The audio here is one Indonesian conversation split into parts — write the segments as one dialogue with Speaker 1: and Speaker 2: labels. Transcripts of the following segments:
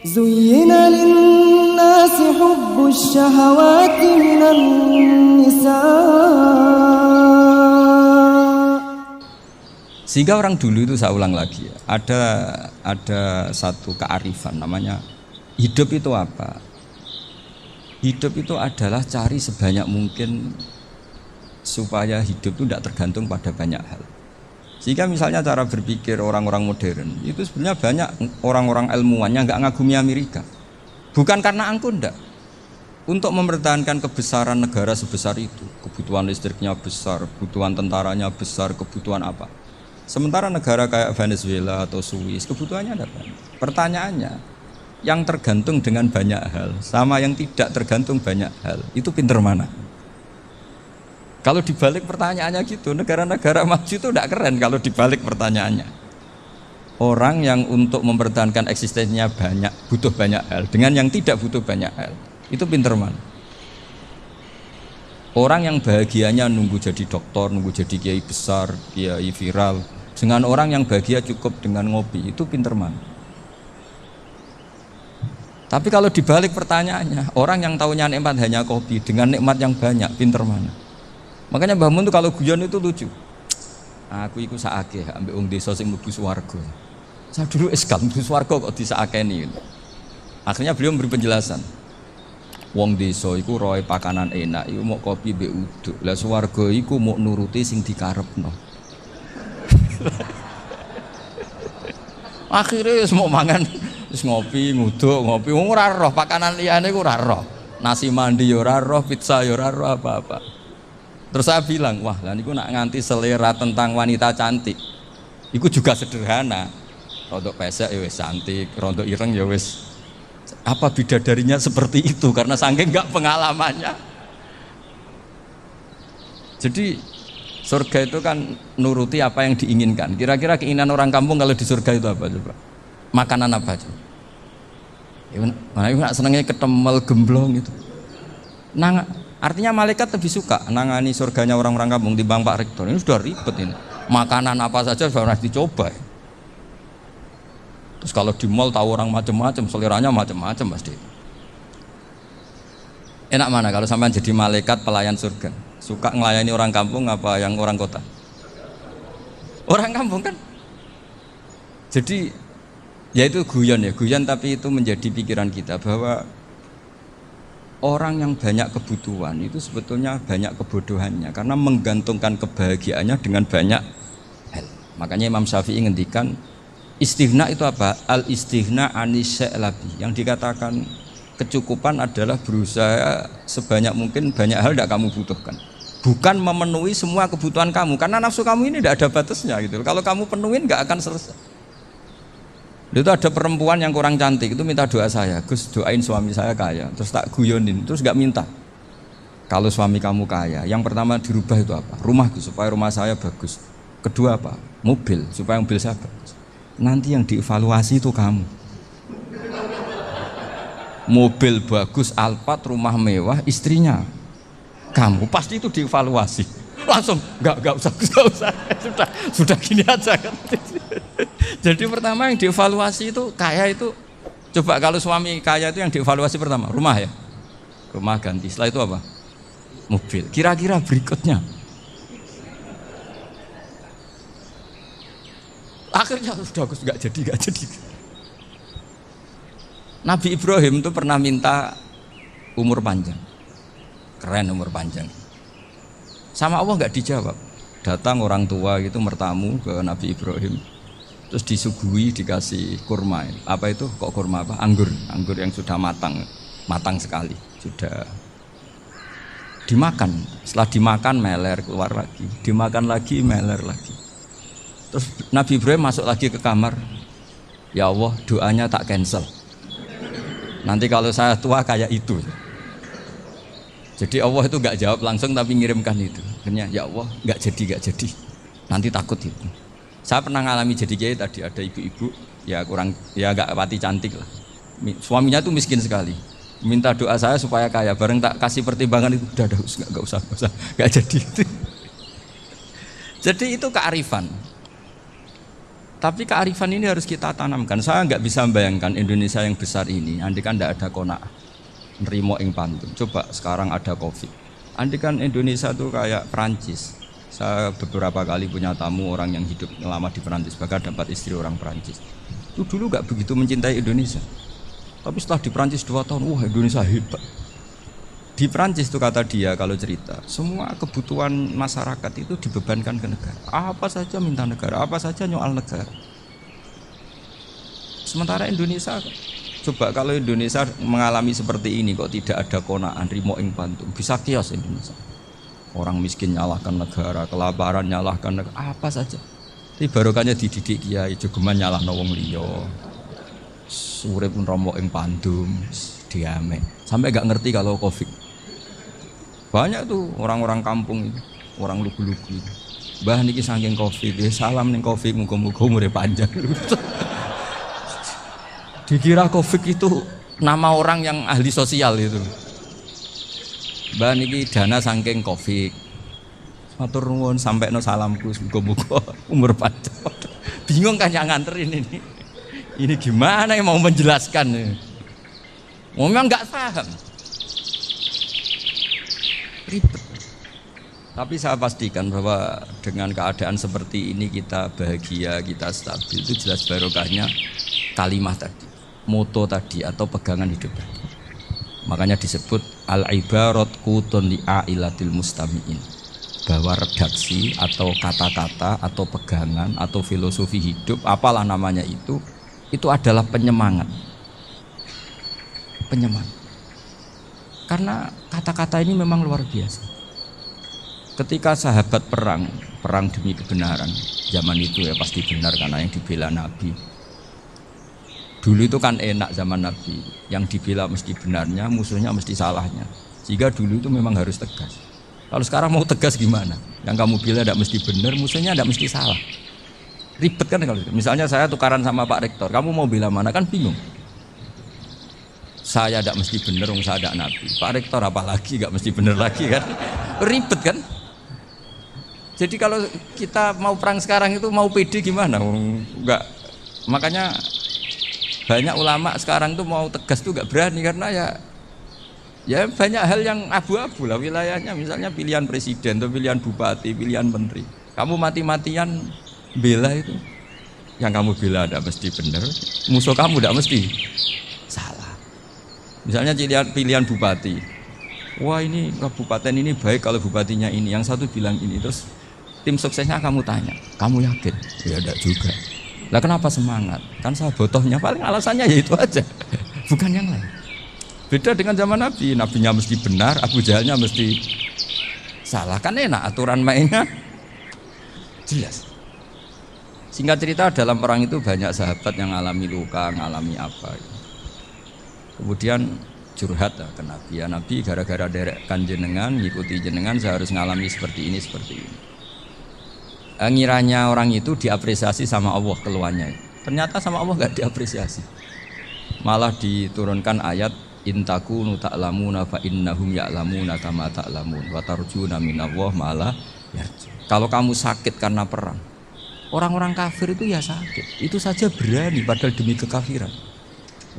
Speaker 1: زين للناس حب الشهوات من النساء.
Speaker 2: Sehingga orang dulu itu, saya ulang lagi ya, ada satu kearifan namanya hidup itu apa? Hidup itu adalah cari sebanyak mungkin supaya hidup itu tidak tergantung pada banyak hal. Jika misalnya cara berpikir orang-orang modern itu sebenarnya banyak orang-orang ilmuwan yang nggak ngagumi Amerika, bukan karena angkuh, ndak. Untuk mempertahankan kebesaran negara sebesar itu, kebutuhan listriknya besar, kebutuhan tentaranya besar, kebutuhan apa. Sementara negara kayak Venezuela atau Swiss kebutuhannya ada banyak. Pertanyaannya, yang tergantung dengan banyak hal sama yang tidak tergantung banyak hal, itu pinter mana? Kalau dibalik pertanyaannya gitu, negara-negara maju itu tidak keren kalau dibalik pertanyaannya. Orang yang untuk mempertahankan eksistensinya banyak, butuh banyak hal, dengan yang tidak butuh banyak hal, itu pinter mana? Orang yang bahagianya nunggu jadi dokter, nunggu jadi kiai besar, kiai viral, dengan orang yang bahagia cukup dengan ngopi, itu pinter mana? Tapi kalau dibalik pertanyaannya, orang yang tahunya nikmat hanya kopi, dengan nikmat yang banyak, pinter mana? Makanya Mbah Mun tuh kalau guyon itu lucu. Aku iku sakake ambek wong desa sing mlebu swarga. Saya dulu eskal mlebu swarga kok disakeni. Akhirnya beliau memberi penjelasan. Wong desa iku roe pakanan enak, iku mau kopi mbek uduk. Lah swarga iku mau nuruti sing dikarepno. Akhirnya wis mau mangan, wis ngopi, nguduk, ngopi, wong ora roh pakanan liyane ku ora roh. Nasi mandi ya ora roh, pizza ya ora roh apa-apa. Terus saya bilang, wah lah niku nak nganti selera tentang wanita cantik, iku juga sederhana. Rontok pesek ya wis cantik, rontok ireng ya wis. Apa bidadarinya seperti itu? Karena saking enggak pengalamannya. Jadi surga itu kan nuruti apa yang diinginkan. Kira-kira keinginan orang kampung kalau di surga itu apa coba? Makanan apa coba? Ya, mana nak senengnya ketemel gemblong itu. Artinya malaikat lebih suka nangani surganya orang-orang kampung di Bang Pak Rektor. Ini sudah ribet ini. Makanan apa saja sudah harus dicoba. Terus kalau di mall tahu orang macam-macam, seleranya macam-macam pasti. Enak mana kalau sampai jadi malaikat pelayan surga? Suka melayani orang kampung apa yang orang kota? Orang kampung kan. Jadi ya itu guyon ya, guyon tapi itu menjadi pikiran kita bahwa orang yang banyak kebutuhan itu sebetulnya banyak kebodohannya karena menggantungkan kebahagiaannya dengan banyak hal. Makanya Imam Syafi'i ngendikan istighna itu apa? Al istighna anis sya'labi. Yang dikatakan kecukupan adalah berusaha sebanyak mungkin banyak hal tidak kamu butuhkan. Bukan memenuhi semua kebutuhan kamu karena nafsu kamu ini tidak ada batasnya gitu. Kalau kamu penuhin nggak akan selesai. Itu ada perempuan yang kurang cantik itu minta doa saya, Gus doain suami saya kaya. Terus tak guyonin, terus nggak minta. Kalau suami kamu kaya, yang pertama dirubah itu apa? Rumah Gus, supaya rumah saya bagus. Kedua apa? Mobil, supaya mobil saya bagus. Nanti yang dievaluasi itu kamu. Mobil bagus, Alphard, rumah mewah, istrinya kamu pasti itu dievaluasi. Langsung nggak usah sudah gini aja kan. Jadi pertama yang dievaluasi itu kaya itu, coba kalau suami kaya itu yang dievaluasi pertama rumah ya, rumah ganti. Setelah itu apa? Mobil. Kira-kira berikutnya akhirnya sudah Gus nggak jadi. Nabi Ibrahim itu pernah minta umur panjang, keren umur panjang. Sama Allah nggak dijawab. Datang orang tua gitu mertamu ke Nabi Ibrahim, terus disuguhi dikasih kurma. Apa itu? Kok kurma apa? Anggur yang sudah matang sekali, sudah dimakan. Setelah dimakan meler keluar lagi, dimakan lagi meler lagi. Terus Nabi Ibrahim masuk lagi ke kamar. Ya Allah, doanya tak cancel. Nanti kalau saya tua kayak itu. Jadi Allah itu nggak jawab langsung tapi ngirimkan itu. Akhirnya ya Allah nggak jadi. Nanti takut itu. Saya pernah ngalami jadi kiai tadi ada ibu-ibu ya kurang ya nggak pati cantik lah. Suaminya tuh miskin sekali. Minta doa saya supaya kaya. Bareng tak kasih pertimbangan itu udah nggak usah nggak jadi. Jadi itu kearifan. Tapi kearifan ini harus kita tanamkan. Saya nggak bisa membayangkan Indonesia yang besar ini, andai kan tidak ada qanaah, nerimo ing pantun. Coba sekarang ada Covid. Andai kan Indonesia tuh kayak Perancis. Saya beberapa kali punya tamu orang yang hidup lama di Perancis, bahkan dapat istri orang Perancis. Itu dulu nggak begitu mencintai Indonesia. Tapi setelah di Perancis 2 tahun, wah Indonesia hebat. Di Perancis itu kata dia kalau cerita, semua kebutuhan masyarakat itu dibebankan ke negara. Apa saja minta negara, apa saja nyoal negara. Sementara Indonesia, coba kalau Indonesia mengalami seperti ini kok tidak ada qanaah, rimo ing pantun, bisa kios Indonesia. Orang miskin nyalahkan negara, kelaparan nyalahkan negara, apa saja. Tapi barokahnya dididik kiai, jogeman nyalahno wong liya. Urip pun romo ing pandum, diame. Sampai gak ngerti kalau Covid. Banyak tuh orang-orang kampung itu, orang lugu-lugu. Mbah niki saking Covid, salam ning Covid, muga-muga umure panjang. Dikira Covid itu nama orang yang ahli sosial itu. Mbah niki dana saking Covid. Matur nuwun sampekno salamku, muga-muga umur panjang. Bingung kan yang nganterin ini. Ini gimana yang mau menjelaskan? Memang nggak paham. Ribet. Tapi saya pastikan bahwa dengan keadaan seperti ini kita bahagia, kita stabil, itu jelas barokahnya kalimat tadi, moto tadi atau pegangan hidup tadi. Makanya disebut al-ibarat qutun li'ailatil mustami'in, bahwa redaksi atau kata-kata atau pegangan atau filosofi hidup, apalah namanya itu adalah penyemangat. Penyemangat. Karena kata-kata ini memang luar biasa. Ketika sahabat perang demi kebenaran, zaman itu ya pasti benar karena yang dibela Nabi. Dulu itu kan enak zaman Nabi, yang dibela mesti benarnya, musuhnya mesti salahnya. Sehingga dulu itu memang harus tegas. Kalau sekarang mau tegas gimana? Yang kamu bela tidak mesti benar, musuhnya tidak mesti salah. Ribet kan kalau gitu. Misalnya saya tukaran sama Pak Rektor, kamu mau bela mana kan bingung. Saya tidak mesti benar, saya tidak Nabi. Pak Rektor apalagi tidak mesti benar lagi kan? Ribet kan? Jadi kalau kita mau perang sekarang itu mau pede gimana? Enggak. Makanya banyak ulama sekarang tuh mau tegas tuh enggak berani karena ya banyak hal yang abu-abu lah wilayahnya. Misalnya pilihan presiden atau pilihan bupati, pilihan menteri. Kamu mati-matian bela itu, yang kamu bela tidak mesti benar, musuh kamu tidak mesti salah. Misalnya pilihan bupati, wah ini kabupaten ini baik kalau bupatinya ini, yang satu bilang ini, terus tim suksesnya kamu tanya, kamu yakin? Ya tidak juga. Lah kenapa semangat? Kan saya botohnya, paling alasannya ya itu aja, bukan yang lain. Beda dengan zaman Nabi, nabinya mesti benar, Abu Jahalnya mesti salah, kan enak aturan mainnya jelas. Singkat cerita dalam perang itu banyak sahabat yang alami luka, ngalami apa. Kemudian curhat ke Nabi, ya Nabi gara-gara derekkan jenengan, ngikuti jenengan saya harus ngalami seperti ini. Ngiranya orang itu diapresiasi sama Allah keluarnya. Ternyata sama Allah gak diapresiasi. Malah diturunkan ayat intakunu ta'lamuna fa innahum ya'lamuna kama ta'lamun wa tarjuna minallah ma'ala yarju. Kalau kamu sakit karena perang, orang-orang kafir itu ya sakit, itu saja berani padahal demi kekafiran.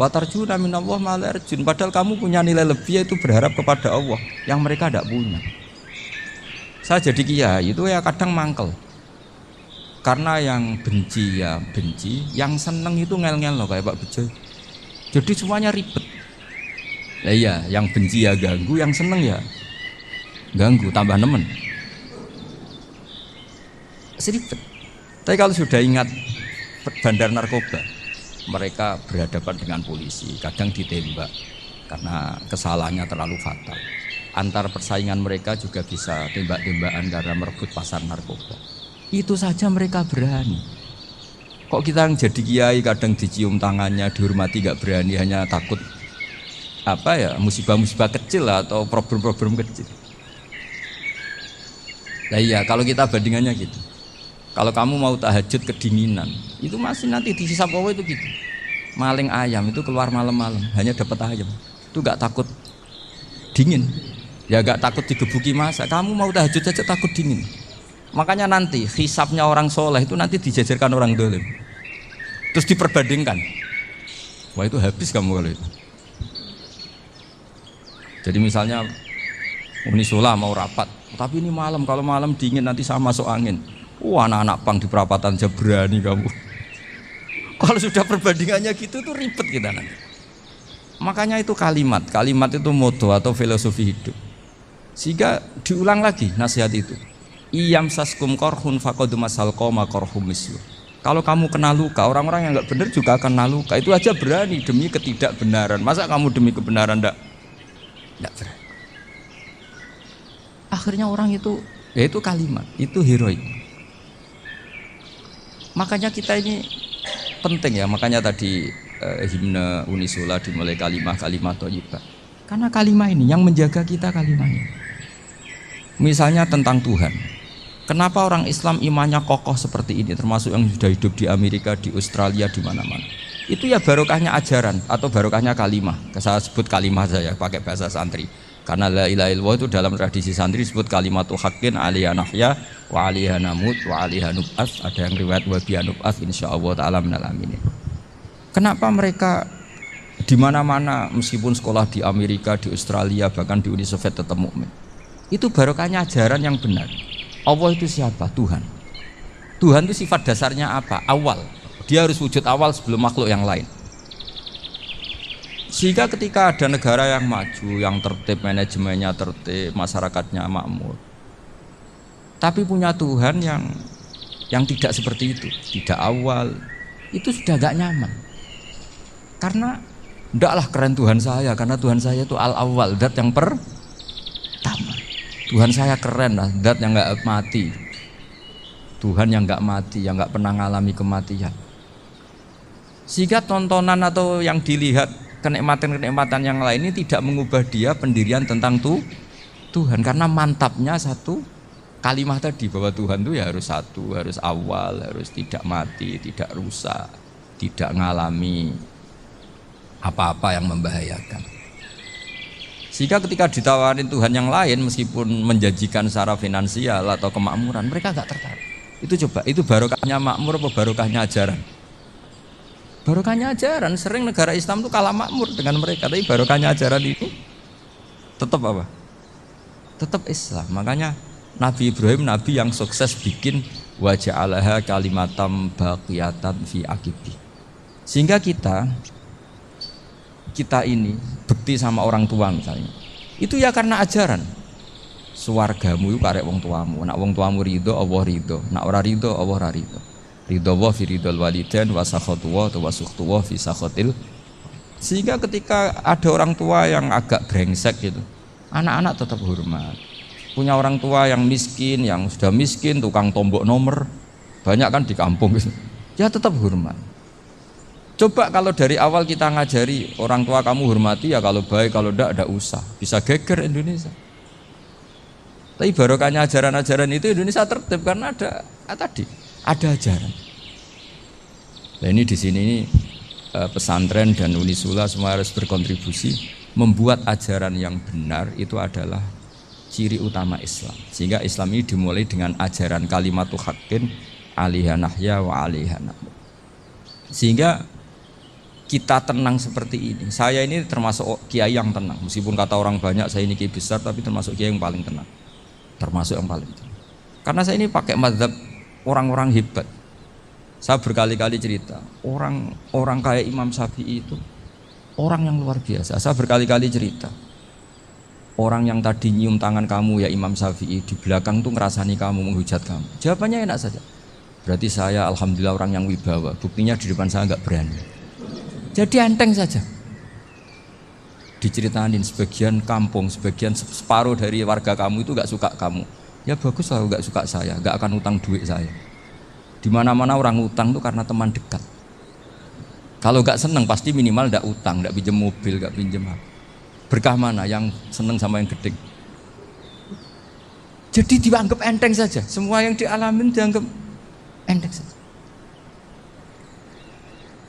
Speaker 2: Wa tarjuna minallah ma'ala yarjun, padahal kamu punya nilai lebih yaitu berharap kepada Allah yang mereka tidak punya. Saya jadi kiai itu ya kadang mangkel. Karena yang benci ya benci, yang seneng itu ngel-ngel loh kayak Pak Bejo. Jadi semuanya ribet. Nah iya, yang benci ya ganggu, yang seneng ya ganggu, tambah nemen. Seribet. Tapi kalau sudah ingat bandar narkoba, mereka berhadapan dengan polisi, kadang ditembak karena kesalahannya terlalu fatal. Antar persaingan mereka juga bisa tembak-tembakan karena merebut pasar narkoba. Itu saja mereka berani. Kok kita yang jadi kiai kadang dicium tangannya, dihormati gak berani, hanya takut apa ya, musibah-musibah kecil lah, atau problem-problem kecil. Nah iya, kalau kita bandingannya gitu. Kalau kamu mau tahajud kedinginan, itu masih nanti di hisab Allah itu gitu. Maling ayam itu keluar malam-malam, hanya dapat ayam. Itu gak takut dingin. Ya gak takut digebuki masa. Kamu mau tahajud saja takut dingin. Makanya nanti hisabnya orang soleh itu nanti dijajarkan orang dolim. terus diperbandingkan. Wah itu habis kamu kalau itu. Jadi misalnya Unisula mau rapat, tapi ini malam, kalau malam dingin nanti sama masuk angin. Wah anak-anak pang di perapatan aja berani kamu. Kalau sudah perbandingannya gitu tuh ribet kita nanti. Makanya itu kalimat itu moto atau filosofi hidup. Sehingga diulang lagi nasihat itu. Iyam saskum korhun faqadu masal qoma korhum mislu. Kalau kamu kena luka, orang-orang yang nggak benar juga akan kena luka. Itu aja berani demi ketidakbenaran. Masa kamu demi kebenaran enggak berani? Akhirnya orang itu, ya itu kalimat, itu heroik. Makanya kita ini penting ya, makanya tadi himne Unisula dimulai kalimat thayyibah. Karena kalimat ini yang menjaga kita kalimat ini. Misalnya tentang Tuhan. Kenapa orang Islam imannya kokoh seperti ini, termasuk yang sudah hidup di Amerika, di Australia, di mana-mana. Itu ya barokahnya ajaran atau barokahnya kalimah. Saya sebut kalimah saya pakai bahasa santri. Karena la ilaha illallah itu dalam tradisi santri disebut kalimatu haqqin alaiha nahya wa alaiha namut wa alaiha nub'ats. Ada yang riwayat wa biha nub'ats insyaallah taala minal aminin. Kenapa mereka di mana-mana meskipun sekolah di Amerika, di Australia, bahkan di Uni Soviet tetap mukmin? Itu barokahnya ajaran yang benar. Allah itu siapa? Tuhan. Tuhan itu sifat dasarnya apa? Awal. Dia harus wujud awal sebelum makhluk yang lain. Sehingga ketika ada negara yang maju, yang tertib, manajemennya tertib, masyarakatnya makmur, tapi punya Tuhan yang tidak seperti itu, tidak awal, itu sudah gak nyaman. Karena ndaklah keren Tuhan saya, karena Tuhan saya itu al-awwal, zat yang pertama. Tuhan saya keren lah, zat yang gak mati. Tuhan yang gak mati, yang gak pernah mengalami kematian. Sehingga tontonan atau yang dilihat kenikmatan-kenikmatan yang lain ini tidak mengubah dia pendirian tentang Tuhan. Karena mantapnya satu kalimat tadi, bahwa Tuhan itu ya harus satu, harus awal, harus tidak mati, tidak rusak, tidak mengalami apa-apa yang membahayakan. Sehingga ketika ditawarin Tuhan yang lain, meskipun menjanjikan secara finansial atau kemakmuran, mereka gak tertarik. Itu coba, itu barokahnya makmur apa barokahnya ajaran? Barokahnya ajaran. Sering negara Islam itu kalah makmur dengan mereka, tapi barokahnya ajaran itu tetap apa? Tetap Islam. Makanya Nabi Ibrahim, Nabi yang sukses bikin wa ja'alaha kalimatam baqiyatan fi aqibi. Sehingga kita ini bekti sama orang tua misalnya, itu ya karena ajaran. Suwargamu itu karek wong tuamu. Nak wong tuamu ridho, Allah ridho. Nak ora ridho, Allah ora ridho. Ridho wa fi ridhol walidain wa sakhatu wa sukhtu wa fi sakhatil. Sehingga ketika ada orang tua yang agak brengsek gitu, anak-anak tetap hormat. Punya orang tua yang miskin, yang sudah miskin, tukang tombok nomor, banyak kan di kampung gitu, ya tetap hormat. Coba kalau dari awal kita ngajari orang tua kamu hormati, ya kalau baik, kalau enggak usah, bisa geger Indonesia. Tapi barokahnya ajaran-ajaran itu Indonesia tertib karena ada ajaran. Nah ini di sini pesantren dan Unisula semua harus berkontribusi membuat ajaran yang benar itu adalah ciri utama Islam. Sehingga Islam ini dimulai dengan ajaran kalimatu haqqin alaiha nahya wa alaiha namut. Sehingga kita tenang seperti ini. Saya ini termasuk kiai yang tenang. Meskipun kata orang banyak saya ini kiai besar, tapi termasuk kiai yang paling tenang. Termasuk yang paling tenang. Karena saya ini pakai mazhab orang-orang hebat. Saya berkali-kali cerita, orang kayak Imam Syafi'i itu orang yang luar biasa. Saya berkali-kali cerita, orang yang tadi nyium tangan kamu ya Imam Syafi'i, di belakang tuh ngerasani kamu, menghujat kamu. Jawabannya enak saja. Berarti saya alhamdulillah orang yang wibawa. Buktinya di depan saya nggak berani. Jadi enteng saja. Diceritainin sebagian kampung, sebagian separuh dari warga kamu itu nggak suka kamu. Ya bagus lah nggak suka saya, nggak akan utang duit saya. Di mana-mana orang utang itu karena teman dekat. Kalau nggak seneng pasti minimal nggak utang, nggak pinjam mobil, nggak pinjam apa. Berkah mana yang seneng sama yang gede. Jadi dianggap enteng saja. Semua yang dialamin dianggap enteng saja.